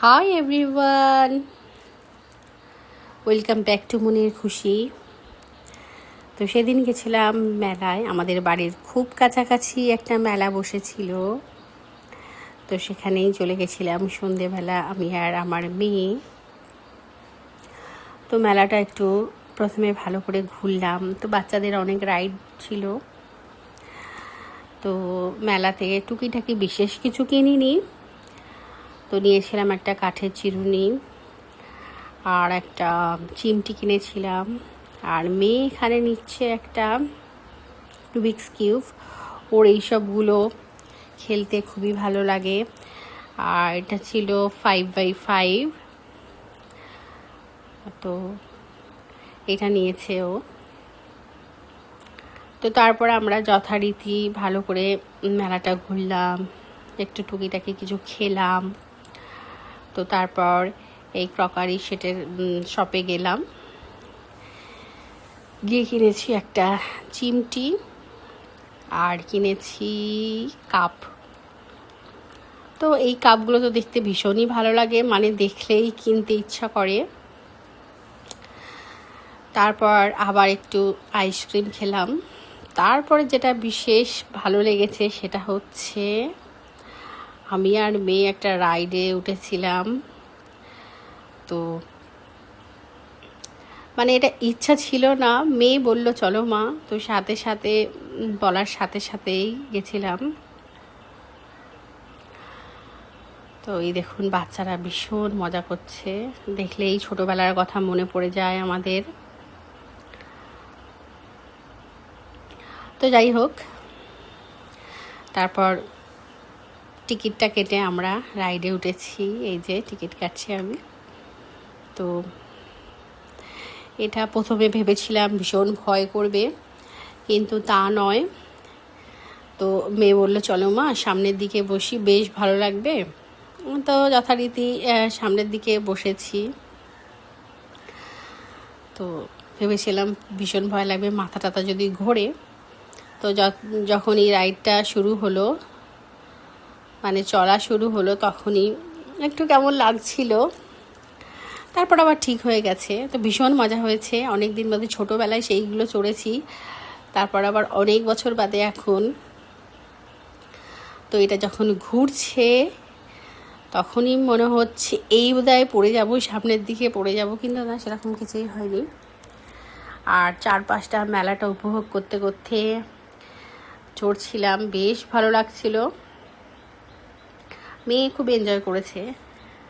Hi everyone, welcome back to মনের খুশি। তো সেদিন গেছিলাম মেলায়, আমাদের বাড়ির খুব কাছাকাছি একটা মেলা বসেছিল। তো সেখানেই চলে গেছিলাম সন্ধেবেলা আমি আর আমার মেয়ে। তো মেলাটা একটু প্রথমে ভালো করে ঘুরলাম। তো বাচ্চাদের অনেক রাইড ছিল। তো মেলাতে টুকিটাকি বিশেষ কিছু কিনিনি। তো নিয়েছিলাম একটা কাঠের চিরুনি আর একটা চিমটি কিনেছিলাম। আর মেয়ে এখানে নিচ্ছে একটা রুবিক্স কিউব। ওর এইসবগুলো খেলতে খুবই ভালো লাগে। আর এটা ছিল 5x5। তো এটা নিয়েছে ও। তো তারপর আমরা যথারীতি ভালো করে মেলাটা ঘুরলাম, একটু টুকিটাকি কিছু খেলাম। তো তারপর এই ক্রকারি সেটের শপে গেলাম, গিয়ে কিনেছি একটা চিমটি আর কিনেছি কাপ। তো এই কাপগুলো তো দেখতে ভীষণই ভালো লাগে, মানে দেখলেই কিনতে ইচ্ছা করে। তারপর আবার একটু আইসক্রিম খেলাম। তারপরে যেটা বিশেষ ভালো লেগেছে সেটা হচ্ছে আমি আর মেয়ে একটা রাইডে উঠেছিলাম। তো মানে এটা ইচ্ছা ছিল না, মেয়ে বলল চলো মা, তো সাথে সাথে বলার সাথে সাথেই গেছিলাম। তো এই দেখুন বাচ্চারা ভীষণ মজা করছে, দেখলেই ছোটোবেলার কথা মনে পড়ে যায় আমাদের। তো যাই হোক, তারপর টিকিটটা কেটে আমরা রাইডে উঠেছি। এই যে টিকিট কাটছি আমি। তো এটা প্রথমে ভেবেছিলাম ভীষণ ভয় করবে, কিন্তু তা নয়। তো মেয়ে বললো চলো মা সামনের দিকে বসি, বেশ ভালো লাগবে। তো যথারীতি সামনের দিকে বসেছি। তো ভেবেছিলাম ভীষণ ভয় লাগবে, মাথা টাথা যদি ঘোরে। তো যখন এই রাইডটা শুরু হলো, মানে চলা শুরু হলো, তখনই একটু কেমন লাগছিল। তারপর আবার ঠিক হয়ে গেছে। তো ভীষণ মজা হয়েছে, অনেক দিন বাদে ছোটোবেলায় সেইগুলো চড়েছি, তারপর আবার অনেক বছর বাদে এখন। তো এটা যখন ঘুরছে তখনই মনে হচ্ছে এই বোধহয় পড়ে যাব, সামনের দিকে পড়ে যাব, কিন্তু না, সেরকম কিছুই হয়নি। আর চারপাশটা মেলাটা উপভোগ করতে করতে চড়ছিলাম, বেশ ভালো লাগছিল। মেয়ে খুব এনজয় করেছে।